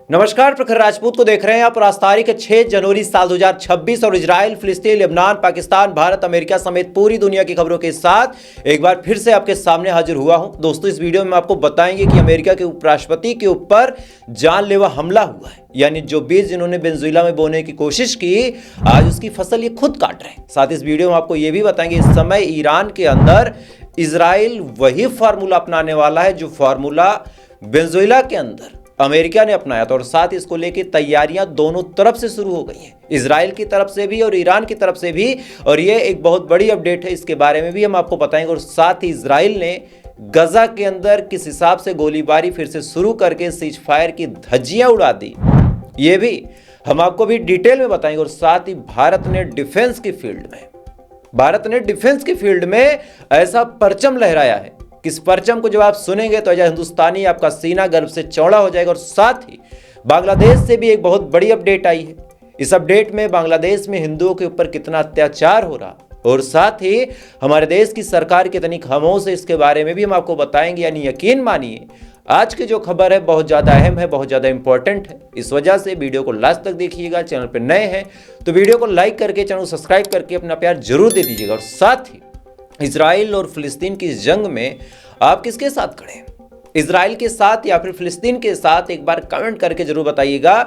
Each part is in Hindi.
नमस्कार, प्रखर राजपूत को देख रहे हैं आप। आज तारीख 6 जनवरी साल 2026 और इजराइल, फिलिस्तीन, लेबनान, पाकिस्तान, भारत, अमेरिका समेत पूरी दुनिया की खबरों के साथ एक बार फिर से आपके सामने हाजिर हुआ हूं। दोस्तों, इस वीडियो में आपको बताएंगे कि अमेरिका के उपराष्ट्रपति के ऊपर जानलेवा हमला हुआ है, यानी जो बीज जिन्होंने वेनेजुएला में बोने की कोशिश की, आज उसकी फसल ये खुद काट रहे हैं। साथ ही इस वीडियो में आपको ये भी बताएंगे इस समय ईरान के अंदर इजराइल वही फार्मूला अपनाने वाला है जो फार्मूला वेनेजुएला के अंदर अमेरिका ने अपनाया था, और साथ ही इसको लेकर तैयारियां दोनों तरफ से शुरू हो गई हैं, इजराइल की तरफ से भी और ईरान की तरफ से भी। और ये एक बहुत बड़ी अपडेट है, इसके बारे में भी हम आपको बताएंगे। और साथ ही इजराइल ने गजा के अंदर किस हिसाब से गोलीबारी फिर से शुरू करके सीज फायर की धज्जियां उड़ा दी, ये भी हम आपको भी डिटेल में बताएंगे। और साथ ही भारत ने डिफेंस की फील्ड में ऐसा परचम लहराया है, किस परचम को जब आप सुनेंगे तो अजय हिंदुस्तानी आपका सीना गर्व से चौड़ा हो जाएगा। और साथ ही बांग्लादेश से भी एक बहुत बड़ी अपडेट आई है। इस अपडेट में बांग्लादेश में हिंदुओं के ऊपर कितना अत्याचार हो रहा, और साथ ही हमारे देश की सरकार कितनी खामोश है, इसके बारे में भी हम आपको बताएंगे। यानी यकीन मानिए, आज की जो खबर है बहुत ज़्यादा अहम है, बहुत ज़्यादा इंपॉर्टेंट है। इस वजह से वीडियो को लास्ट तक देखिएगा। चैनल पर नए हैं तो वीडियो को लाइक करके, चैनल सब्सक्राइब करके अपना प्यार जरूर दे दीजिएगा। और साथ ही इजराइल और फिलिस्तीन की जंग में आप किसके साथ खड़े हैं, इजराइल के साथ या फिर फिलिस्तीन के साथ, एक बार कमेंट करके जरूर बताइएगा।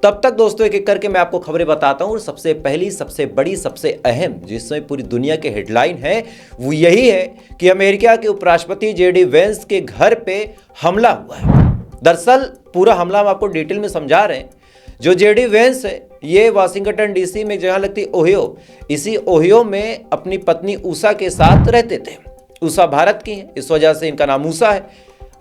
तब तक दोस्तों एक एक करके मैं आपको खबरें बताता हूं। और सबसे पहली, सबसे बड़ी, सबसे अहम, जिसमें पूरी दुनिया के हेडलाइन है, वो यही है कि अमेरिका के उपराष्ट्रपति जेडी वेंस के घर पे हमला हुआ है। दरअसल पूरा हमला हम आपको डिटेल में समझा रहे हैं। जो जेडी वेंस है, ये वाशिंगटन डीसी में जहां लगती ओहियो, इसी ओहियो में अपनी पत्नी उषा के साथ रहते थे। उषा भारत की है, इस वजह से इनका नाम उषा है।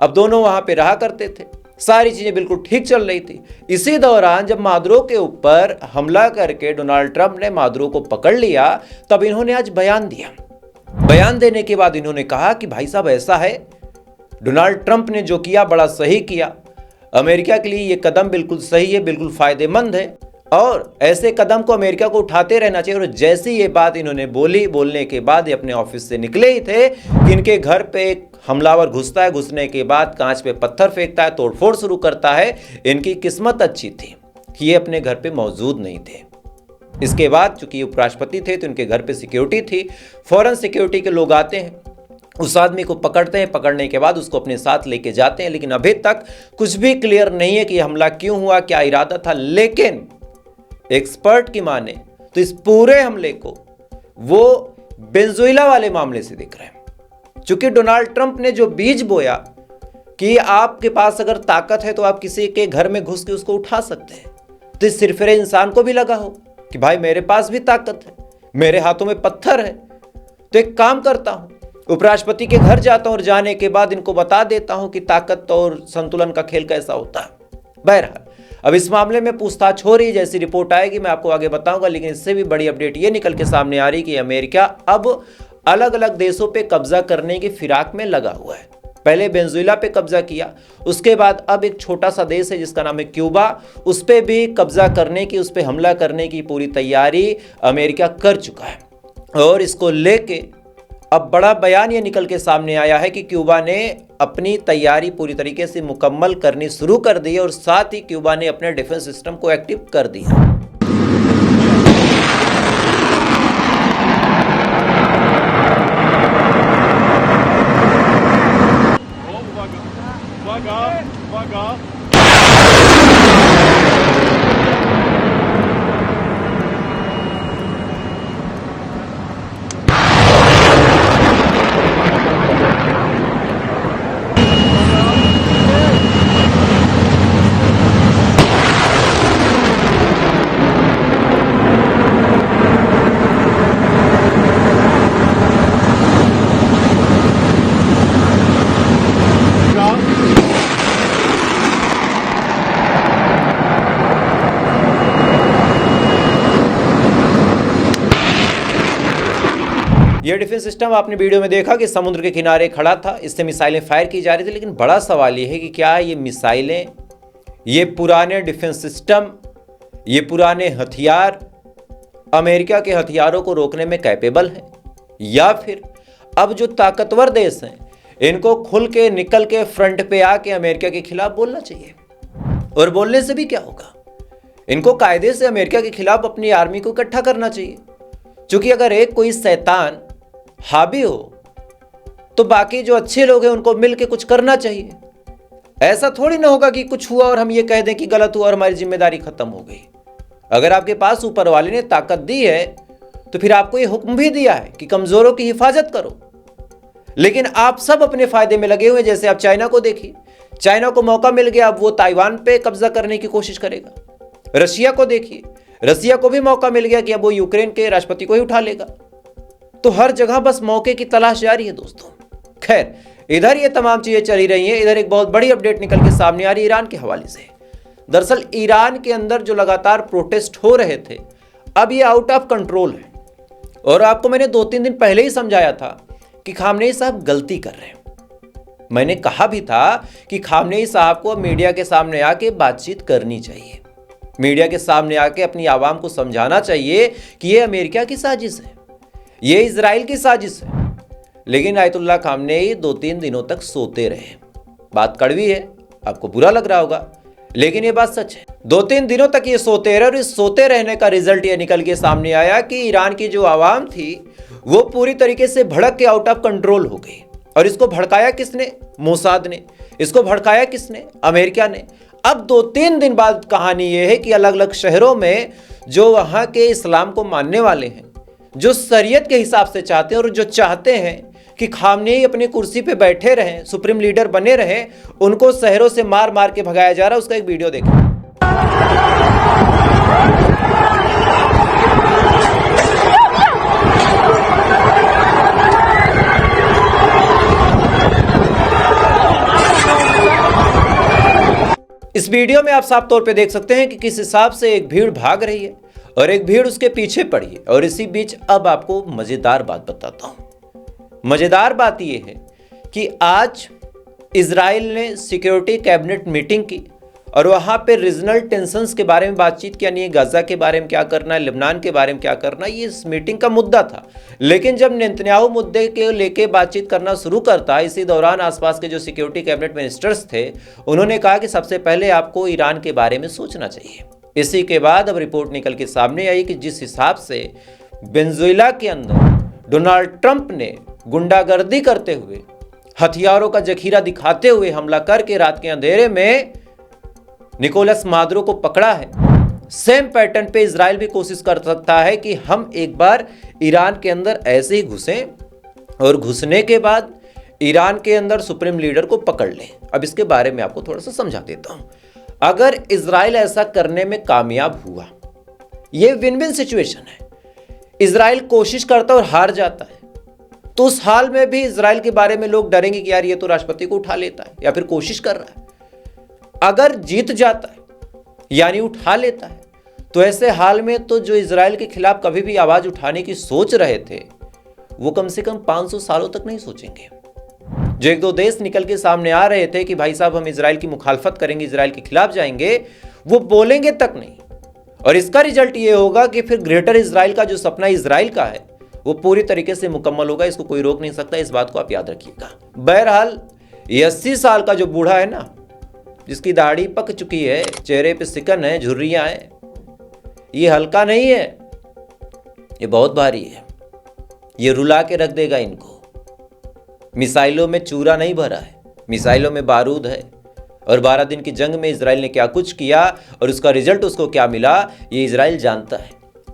अब दोनों वहां पे रहा करते थे, सारी चीजें बिल्कुल ठीक चल रही थी। इसी दौरान जब मादुरो के ऊपर हमला करके डोनाल्ड ट्रंप ने मादुरो को पकड़ लिया, तब इन्होंने आज बयान दिया। बयान देने के बाद इन्होंने कहा कि भाई साहब, ऐसा है, डोनाल्ड ट्रंप ने जो किया बड़ा सही किया, अमेरिका के लिए ये कदम बिल्कुल सही है, बिल्कुल फायदेमंद है, और ऐसे कदम को अमेरिका को उठाते रहना चाहिए। और जैसी ये बात इन्होंने बोली, बोलने के बाद ये अपने ऑफिस से निकले ही थे कि इनके घर पे एक हमलावर घुसता है। घुसने के बाद कांच पे पत्थर फेंकता है, तोड़फोड़ शुरू करता है। इनकी किस्मत अच्छी थी कि ये अपने घर पे मौजूद नहीं थे। इसके बाद चूंकि ये उपराष्ट्रपति थे तो इनके घर पे सिक्योरिटी थी, फौरन सिक्योरिटी के लोग आते हैं, उस आदमी को पकड़ते हैं, पकड़ने के बाद उसको अपने साथ लेके जाते हैं। लेकिन अभी तक कुछ भी क्लियर नहीं है कि हमला क्यों हुआ, क्या इरादा था। लेकिन एक्सपर्ट की माने तो इस पूरे हमले को वो वेनेजुएला वाले मामले से देख रहे हैं। चूंकि डोनाल्ड ट्रंप ने जो बीज बोया कि आपके पास अगर ताकत है तो आप किसी के घर में घुस के उसको उठा सकते हैं, तो इस सिरफिरे इंसान को भी लगा हो कि भाई मेरे पास भी ताकत है, मेरे हाथों में पत्थर है, तो एक काम करता हूं, उपराष्ट्रपति के घर जाता हूं और जाने के बाद इनको बता देता हूं कि ताकत और संतुलन का खेल कैसा होता है। बहरहाल, अब इस मामले में पूछताछ हो रही है, जैसी रिपोर्ट आएगी मैं आपको आगे बताऊंगा। लेकिन इससे भी बड़ी अपडेट ये निकल के सामने आ रही कि अमेरिका अब अलग अलग देशों पे कब्जा करने की फिराक में लगा हुआ है। पहले वेनेजुएला पे कब्जा किया, उसके बाद अब एक छोटा सा देश है जिसका नाम है क्यूबा, उस पर भी कब्जा करने की, उस पर हमला करने की पूरी तैयारी अमेरिका कर चुका है। और इसको लेके अब बड़ा बयान ये निकल के सामने आया है कि क्यूबा ने अपनी तैयारी पूरी तरीके से मुकम्मल करनी शुरू कर दी है, और साथ ही क्यूबा ने अपने डिफेंस सिस्टम को एक्टिव कर दिया। यह डिफेंस सिस्टम आपने वीडियो में देखा कि समुद्र के किनारे खड़ा था, इससे मिसाइलें फायर की जा रही थी। लेकिन बड़ा सवाल यह है कि क्या ये मिसाइलें, ये पुराने डिफेंस सिस्टम, ये पुराने हथियार अमेरिका के हथियारों को रोकने में कैपेबल हैं, या फिर अब जो ताकतवर देश हैं इनको खुल के निकल के फ्रंट पे आके अमेरिका के खिलाफ बोलना चाहिए। और बोलने से भी क्या होगा, इनको कायदे से अमेरिका के खिलाफ अपनी आर्मी को इकट्ठा करना चाहिए। क्योंकि अगर एक कोई शैतान हावी हो तो बाकी जो अच्छे लोग हैं उनको मिलकर कुछ करना चाहिए। ऐसा थोड़ी ना होगा कि कुछ हुआ और हम ये कह दें कि गलत हुआ और हमारी जिम्मेदारी खत्म हो गई। अगर आपके पास ऊपर वाले ने ताकत दी है तो फिर आपको ये हुक्म भी दिया है कि कमजोरों की हिफाजत करो, लेकिन आप सब अपने फायदे में लगे हुए। जैसे आप चाइना को देखिए, चाइना को मौका मिल गया, अब वो ताइवान पे कब्जा करने की कोशिश करेगा। रशिया को देखिए, रशिया को भी मौका मिल गया कि अब वो यूक्रेन के राष्ट्रपति को ही उठा लेगा। तो हर जगह बस मौके की तलाश जारी है दोस्तों। खैर, इधर ये तमाम चीजें चली रही हैं, इधर एक बहुत बड़ी अपडेट निकल के सामने आ रही है ईरान के हवाले से। दरअसल ईरान के अंदर जो लगातार प्रोटेस्ट हो रहे थे, अब ये आउट ऑफ कंट्रोल है। और आपको मैंने 2-3 दिन पहले ही समझाया था कि खामनेई साहब गलती कर रहे हैं। मैंने कहा भी था कि खामनेई साहब को मीडिया के सामने आके बातचीत करनी चाहिए, मीडिया के सामने आके अपनी आवाम को समझाना चाहिए कि ये अमेरिका की साजिश है, ये इजराइल की साजिश है। लेकिन आयतुल्लाह खामनेई 2-3 दिनों तक सोते रहे। बात कड़वी है, आपको बुरा लग रहा होगा, लेकिन ये बात सच है। 2-3 दिनों तक ये सोते रहे और इस सोते रहने का रिजल्ट ये निकल के सामने आया कि ईरान की जो आवाम थी वो पूरी तरीके से भड़क के आउट ऑफ कंट्रोल हो गई। और इसको भड़काया किसने? मोसाद ने। इसको भड़काया किसने? अमेरिका ने। अब 2-3 दिन बाद कहानी ये है कि अलग अलग शहरों में जो वहां के इस्लाम को मानने वाले हैं, जो शरीयत के हिसाब से चाहते हैं और जो चाहते हैं कि खामनेई अपनी कुर्सी पे बैठे रहें, सुप्रीम लीडर बने रहें, उनको शहरों से मार मार के भगाया जा रहा है। उसका एक वीडियो देखें। इस वीडियो में आप साफ तौर पे देख सकते हैं कि किस हिसाब से एक भीड़ भाग रही है और एक भीड़ उसके पीछे पड़ी है। और इसी बीच अब आपको मजेदार बात बताता हूं। मजेदार बात यह है कि आज इजराइल ने सिक्योरिटी कैबिनेट मीटिंग की और वहां पे रीजनल टेंशंस के बारे में बातचीत की, यानी गाजा के बारे में क्या करना है, लेबनान के बारे में क्या करना है, ये इस मीटिंग का मुद्दा था। लेकिन जब नेतन्याहू मुद्दे के लेके बातचीत करना शुरू करता, इसी दौरान आसपास के जो सिक्योरिटी कैबिनेट मिनिस्टर्स थे उन्होंने कहा कि सबसे पहले आपको ईरान के बारे में सोचना चाहिए। इसी के बाद अब रिपोर्ट निकल के सामने आई कि जिस हिसाब से वेनेजुएला के अंदर डोनाल्ड ट्रंप ने गुंडागर्दी करते हुए, हथियारों का जखीरा दिखाते हुए हमला करके रात के अंधेरे में निकोलस मादुरो को पकड़ा है, सेम पैटर्न पे इजराइल भी कोशिश कर सकता है कि हम एक बार ईरान के अंदर ऐसे ही घुसें और घुसने के बाद ईरान के अंदर सुप्रीम लीडर को पकड़ लें। अब इसके बारे में आपको थोड़ा सा समझा देता हूं। अगर इजराइल ऐसा करने में कामयाब हुआ, यह विन विन सिचुएशन है। इजराइल कोशिश करता और हार जाता है तो उस हाल में भी इजराइल के बारे में लोग डरेंगे कि यार ये तो राष्ट्रपति को उठा लेता है या फिर कोशिश कर रहा है। अगर जीत जाता है यानी उठा लेता है, तो ऐसे हाल में तो जो इजराइल के खिलाफ कभी भी आवाज उठाने की सोच रहे थे वो कम से कम 500 सालों तक नहीं सोचेंगे। जो 1-2 देश निकल के सामने आ रहे थे कि भाई साहब हम इजराइल की मुखालफत करेंगे, इजराइल के खिलाफ जाएंगे, वो बोलेंगे तक नहीं। और इसका रिजल्ट ये होगा कि फिर ग्रेटर इजराइल का जो सपना इजराइल का है वो पूरी तरीके से मुकम्मल होगा। इसको कोई रोक नहीं सकता, इस बात को आप याद रखिएगा। बहरहाल ये 80 साल का जो बूढ़ा है ना, जिसकी दाढ़ी पक चुकी है, चेहरे पे सिकन है, झुर्रियां हैं, ये हल्का नहीं है, ये बहुत भारी है। ये रुला के रख देगा इनको। मिसाइलों में चूरा नहीं भरा है, मिसाइलों में बारूद है। और 12 दिन की जंग में इजराइल ने क्या कुछ किया और उसका रिजल्ट उसको क्या मिला, ये इजराइल जानता है।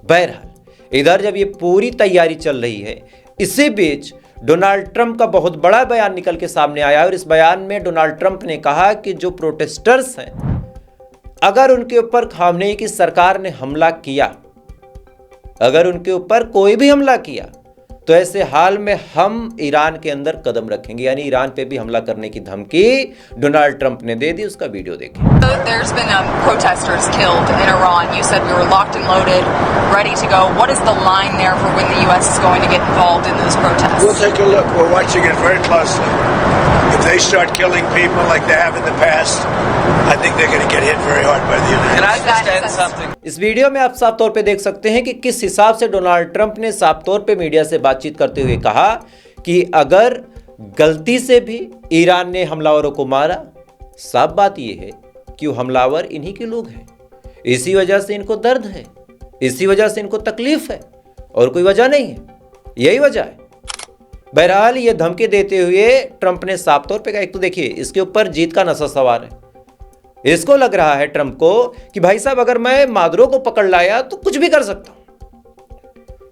बहरहाल इधर जब ये पूरी तैयारी चल रही है, इसी बीच डोनाल्ड ट्रंप का बहुत बड़ा बयान निकल के सामने आया। और इस बयान में डोनाल्ड ट्रंप ने कहा कि जो प्रोटेस्टर्स हैं, अगर उनके ऊपर खामनेई की सरकार ने हमला किया, अगर उनके ऊपर कोई भी हमला किया, तो ऐसे हाल में हम ईरान के अंदर कदम रखेंगे, यानी ईरान पे भी हमला करने की धमकी डोनाल्ड ट्रंप ने दे दी। उसका वीडियो देखें। There's been protesters killed in Iran. You said we were locked and loaded, ready to go. What is the line there for when the U.S. is going to get involved in those protests? We'll take a look. We're watching it very closely. If they start killing people like they have in the past, I think they're going to get hit very hard by the United States. Can I just add something? इस वीडियो में आप साफ तौर पे देख सकते हैं कि किस हिसाब से डोनाल्ड ट्रंप ने साफ तौर पे मीडिया से बातचीत करते हुए कहा कि अगर गलती से भी ईरान ने हमलावरों को मारा, साफ बात यह है कि वो हमलावर इन्हीं के लोग हैं, इसी वजह से इनको दर्द है, इसी वजह से इनको तकलीफ है, और कोई वजह नहीं है, यही वजह है। बहरहाल ये धमकी देते हुए ट्रंप ने साफ तौर पे कहा, एक तो देखिए इसके ऊपर जीत का नशा सवार है। इसको लग रहा है ट्रंप को कि भाई साहब अगर मैं मादुरो को पकड़ लाया तो कुछ भी कर सकता हूं।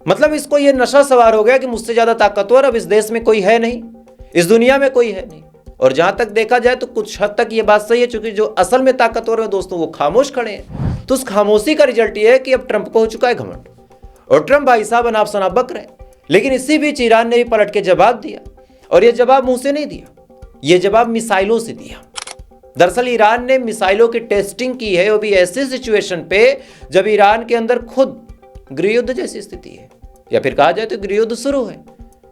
मतलब इसको ये नशा सवार हो गया कि मुझसे ज्यादा ताकतवर अब इस देश में कोई है नहीं, इस दुनिया में कोई है नहीं। और जहां तक देखा जाए तो कुछ हद तक ये बात सही है, क्योंकि जो असल में ताकतवर है दोस्तों वो खामोश खड़े हैं। तो उस खामोशी का रिजल्ट ये है कि अब ट्रंप को हो चुका है घमंड, और ट्रंप भाई साहब अनाप शनाप बक रहे हैं। लेकिन इसी बीच ईरान ने भी पलट के जवाब दिया, और ये जवाब मुंह से नहीं दिया, ये जवाब मिसाइलों से दिया। दरअसल ईरान ने मिसाइलों की टेस्टिंग की है, वो भी ऐसी सिचुएशन पे जब ईरान के अंदर खुद गृहयुद्ध जैसी स्थिति है, या फिर कहा जाए तो गृहयुद्ध शुरू है।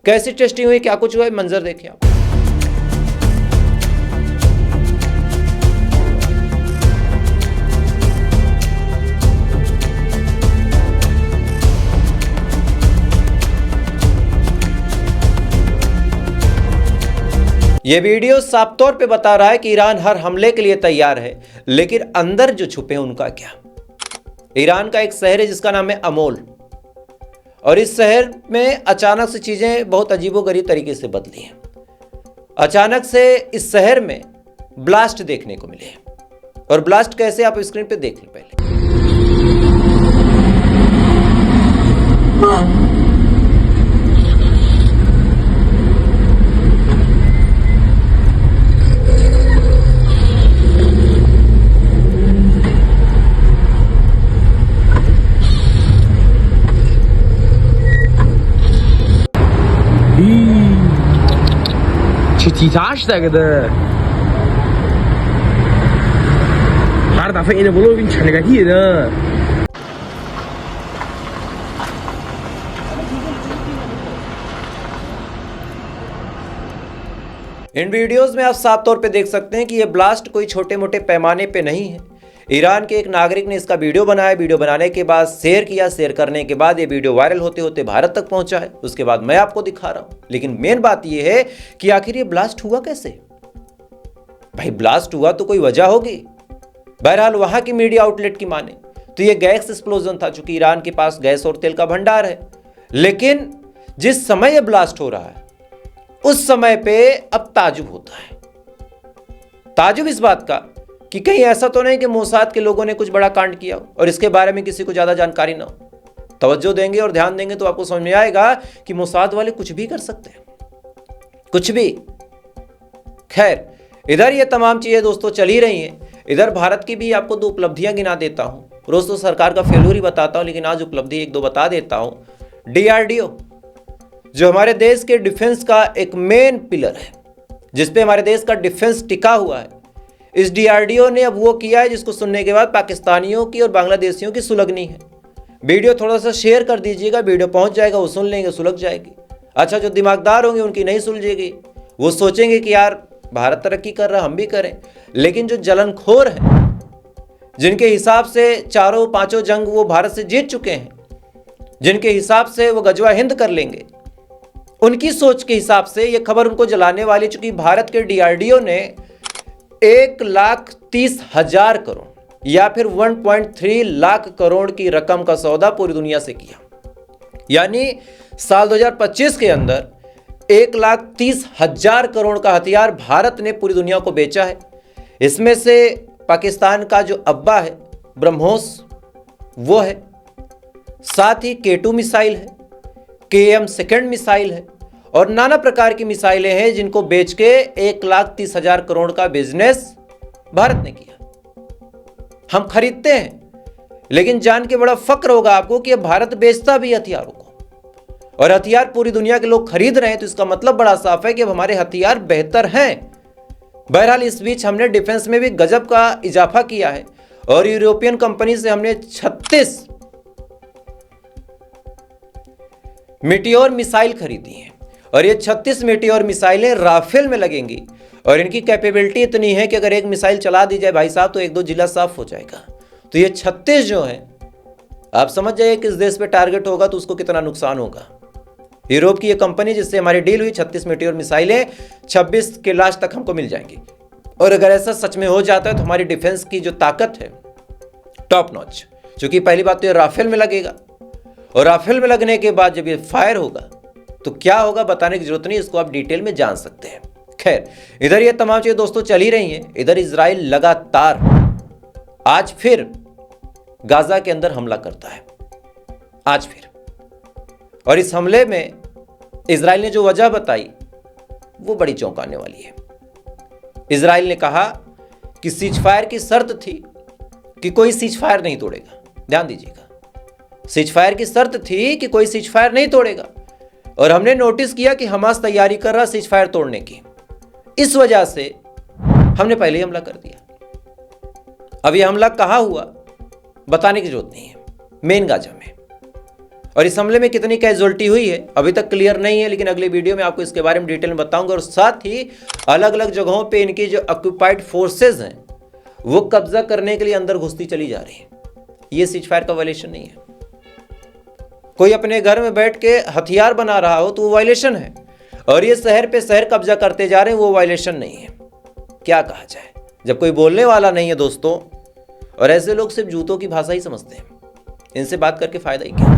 कैसी टेस्टिंग हुई, क्या कुछ हुआ, मंजर देखिए आप। यह वीडियो साफ तौर पे बता रहा है कि ईरान हर हमले के लिए तैयार है, लेकिन अंदर जो छुपे हैं उनका क्या। ईरान का एक शहर है जिसका नाम है अमोल, और इस शहर में अचानक से चीजें बहुत अजीबोगरीब तरीके से बदली हैं। अचानक से इस शहर में ब्लास्ट देखने को मिले, और ब्लास्ट कैसे आप स्क्रीन पे देख लें पहले। Titaş da gede. Her defa yine bunu bir çene getirir. इन वीडियोस में आप साफ तौर पे देख सकते हैं कि ये ब्लास्ट कोई छोटे मोटे पैमाने पे नहीं है। ईरान के एक नागरिक ने इसका वीडियो बनाया, वीडियो बनाने के बाद शेयर किया, शेयर करने के बाद ये वीडियो वायरल होते होते भारत तक पहुंचा है। उसके बाद मैं आपको दिखा रहा हूं। लेकिन मेन बात ये है कि आखिर ये ब्लास्ट हुआ कैसे। भाई ब्लास्ट हुआ तो कोई वजह होगी। बहरहाल वहां की मीडिया आउटलेट की माने तो ये गैस एक्सप्लोजन था, चूंकि ईरान के पास गैस और तेल का भंडार है। लेकिन जिस समय ये ब्लास्ट हो रहा है उस समय पे अब ताजुब होता है। ताजुब इस बात का कि कहीं ऐसा तो नहीं कि मोसाद के लोगों ने कुछ बड़ा कांड किया हो और इसके बारे में किसी को ज्यादा जानकारी ना हो। तवज्जो देंगे और ध्यान देंगे तो आपको समझ में आएगा कि मोसाद वाले कुछ भी कर सकते हैं, कुछ भी। खैर, इधर ये तमाम चीजें दोस्तों चल ही रही हैं। इधर भारत की भी आपको 2 उपलब्धियां गिना देता हूं। रोज तो सरकार का फेल्यूर ही बताता हूं, लेकिन आज उपलब्धि 1-2 बता देता हूं। DRDO जो हमारे देश के डिफेंस का एक मेन पिलर है, जिसपे हमारे देश का डिफेंस टिका हुआ है, इस DRDO ने अब वो किया है जिसको सुनने के बाद पाकिस्तानियों की और बांग्लादेशियों की सुलगनी है। वीडियो थोड़ा सा शेयर कर दीजिएगा, वीडियो पहुंच जाएगा, वो सुन लेंगे, सुलग जाएगी। अच्छा, जो दिमागदार होंगे उनकी नहीं सुलझेगी, वो सोचेंगे कि यार भारत तरक्की कर रहा, हम भी करें। लेकिन जो जलनखोर हैं, जिनके हिसाब से 4-5 जंग वो भारत से जीत चुके हैं, जिनके हिसाब से वो गजवा हिंद कर लेंगे, उनकी सोच के हिसाब से ये खबर उनको जलाने वाली। चूंकि भारत के DRDO ने 1,30,000 करोड़ या फिर 1.3 लाख करोड़ की रकम का सौदा पूरी दुनिया से किया। यानी साल 2025 के अंदर 1,30,000 करोड़ का हथियार भारत ने पूरी दुनिया को बेचा है। इसमें से पाकिस्तान का जो अब्बा है ब्रह्मोस वो है, साथ ही K2 मिसाइल है, KM सेकंड मिसाइल है, और नाना प्रकार की मिसाइलें हैं जिनको बेच के 1,30,000 करोड़ का बिजनेस भारत ने किया। हम खरीदते हैं, लेकिन जान के बड़ा फक्र होगा आपको कि भारत बेचता भी हथियारों को, और हथियार पूरी दुनिया के लोग खरीद रहे हैं। तो इसका मतलब बड़ा साफ है कि अब हमारे हथियार बेहतर हैं। बहरहाल इस बीच हमने डिफेंस में भी गजब का इजाफा किया है, और यूरोपियन कंपनी से हमने 36 मीटियोर मिसाइल खरीदी हैं, और ये 36 मीटियोर मिसाइलें राफेल में लगेंगी, और इनकी कैपेबिलिटी इतनी है कि अगर एक मिसाइल चला दी जाए भाई साहब तो 1-2 जिला साफ हो जाएगा। तो ये 36 जो हैं, आप समझ जाइए किस देश पे टारगेट होगा तो उसको कितना नुकसान होगा। यूरोप की ये कंपनी जिससे हमारी डील हुई, 36 मीटियोर मिसाइलें 26 के लास्ट तक हमको मिल जाएंगी। और अगर ऐसा सच में हो जाता है तो हमारी डिफेंस की जो ताकत है टॉप नॉच, क्योंकि पहली बात तो ये राफेल में लगेगा और राफेल में लगने के बाद जब ये फायर होगा तो क्या होगा बताने की जरूरत नहीं, इसको आप डिटेल में जान सकते हैं। खैर, इधर ये तमाम चीजें दोस्तों चल ही रही हैं, इधर इजराइल लगातार आज फिर गाजा के अंदर हमला करता है, आज फिर। और इस हमले में इजराइल ने जो वजह बताई वो बड़ी चौंकाने वाली है। इजराइल ने कहा कि सीजफायर की शर्त थी कि कोई सीजफायर नहीं तोड़ेगा। ध्यान दीजिएगा, सीजफायर की शर्त थी कि कोई सीजफायर नहीं तोड़ेगा और हमने नोटिस किया कि हमास तैयारी कर रहा सीजफायर तोड़ने की, इस वजह से हमने पहले ही हमला कर दिया। अब यह हमला कहां हुआ बताने की जरूरत नहीं है, मेन गाजा में। और इस हमले में कितनी कैजुअल्टी हुई है अभी तक क्लियर नहीं है, लेकिन अगले वीडियो में आपको इसके बारे में डिटेल में बताऊंगा। और साथ ही अलग अलग जगहों पे इनकी जो ऑक्यूपाइड फोर्सेज हैं वो कब्जा करने के लिए अंदर घुसती चली जा रही है। ये सीजफायर का वायलेशन नहीं है। कोई अपने घर में बैठ के हथियार बना रहा हो तो वो वायलेशन है, और ये शहर पे शहर कब्जा करते जा रहे हैं, वो वायलेशन नहीं है। क्या कहा जाए, जब कोई बोलने वाला नहीं है दोस्तों, और ऐसे लोग सिर्फ जूतों की भाषा ही समझते हैं, इनसे बात करके फायदा ही क्या।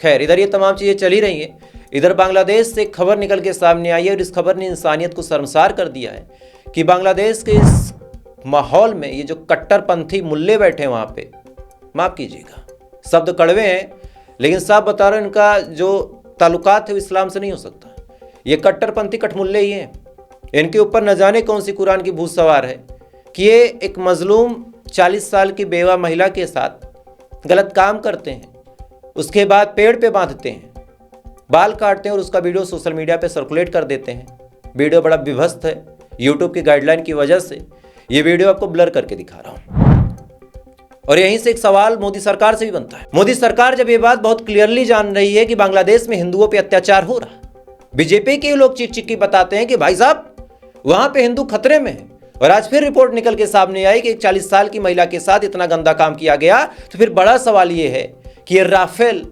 खैर, इधर ये तमाम चीजें चली रही हैं। इधर बांग्लादेश से खबर निकल के सामने आई है और इस खबर ने इंसानियत को शर्मसार कर दिया है कि बांग्लादेश के इस माहौल में ये जो कट्टरपंथी मुल्ले बैठे हैं वहां पे, माफ कीजिएगा शब्द कड़वे हैं, लेकिन साफ बता रहे हैं इनका जो ताल्लुकात है वो इस्लाम से नहीं हो सकता। ये कट्टरपंथी कठमुल्ले ही हैं। इनके ऊपर न जाने कौन सी कुरान की भूत सवार है कि ये एक मजलूम 40 साल की बेवा महिला के साथ गलत काम करते हैं, उसके बाद पेड़ पे बांधते हैं, बाल काटते हैं और उसका वीडियो सोशल मीडिया पे सर्कुलेट कर देते हैं। वीडियो बड़ा विभत्स है, यूट्यूब की गाइडलाइन की वजह से ये वीडियो आपको ब्लर करके दिखा रहा हूं। और यहीं से एक सवाल मोदी सरकार से भी बनता है। मोदी सरकार जब ये बात बहुत क्लियरली जान रही है कि बांग्लादेश में हिंदुओं पे अत्याचार हो रहा, बीजेपी के लोग चिक चिक की बताते हैं कि भाई साहब वहां पे हिंदू खतरे में है, और आज फिर रिपोर्ट निकल के सामने आई कि एक 40 साल की महिला के साथ इतना गंदा काम किया गया। तो फिर बड़ा सवाल ये है कि ये राफेल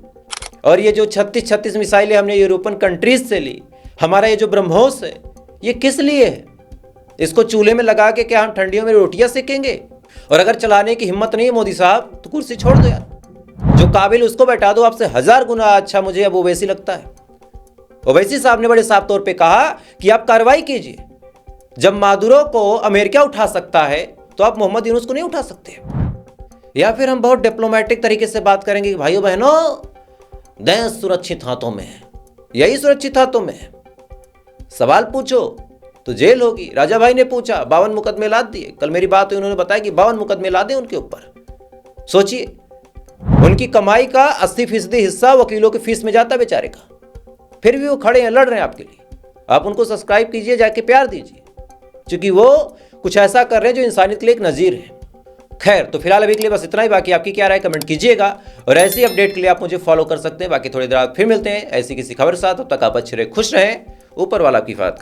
और ये जो 36 मिसाइलें हमने यूरोपियन कंट्रीज से ली, हमारा ये जो ब्रह्मोस है, ये किस लिए है? इसको चूल्हे में लगा के क्या हम ठंडियों में रोटियां सेकेंगे? और अगर चलाने की हिम्मत नहीं है मोदी साहब तो कुर्सी छोड़ दो यार, जो काबिल उसको बैठा दो। आपसे 1000 गुना अच्छा मुझे अब ओवैसी लगता है। ओवैसी साहब ने बड़े साफ तौर पे कहा कि आप कार्रवाई कीजिए। जब मादुरो को अमेरिका उठा सकता है तो आप मोहम्मद यूनुस को नहीं उठा सकते। या फिर हम बहुत डिप्लोमेटिक तरीके से बात करेंगे कि भाइयों बहनों, देश सुरक्षित हाथों में है, यही सुरक्षित हाथों में है। सवाल पूछो तो जेल होगी। राजा भाई ने पूछा, 52 मुकदमे लाद दिए। कल मेरी बात हुई, उन्होंने बताया कि 52 मुकदमे लादे उनके ऊपर। सोचिए, उनकी कमाई का 80% हिस्सा वकीलों की फीस में जाता बेचारे का, फिर भी वो खड़े हैं, लड़ रहे हैं आपके लिए। आप उनको सब्सक्राइब कीजिए, जाके प्यार दीजिए, क्योंकि वो कुछ ऐसा कर रहे हैं जो इंसानियत के लिए एक नजीर है। खैर, तो फिलहाल अभी के लिए बस इतना ही। बाकी आपकी क्या राय कमेंट कीजिएगा, और ऐसी अपडेट के लिए आप मुझे फॉलो कर सकते हैं। बाकी थोड़ी देर बाद फिर मिलते हैं ऐसी किसी खबर के साथ। तब तक आप अच्छे रहे, खुश रहें, ऊपर वाला आपकी हिफाजत।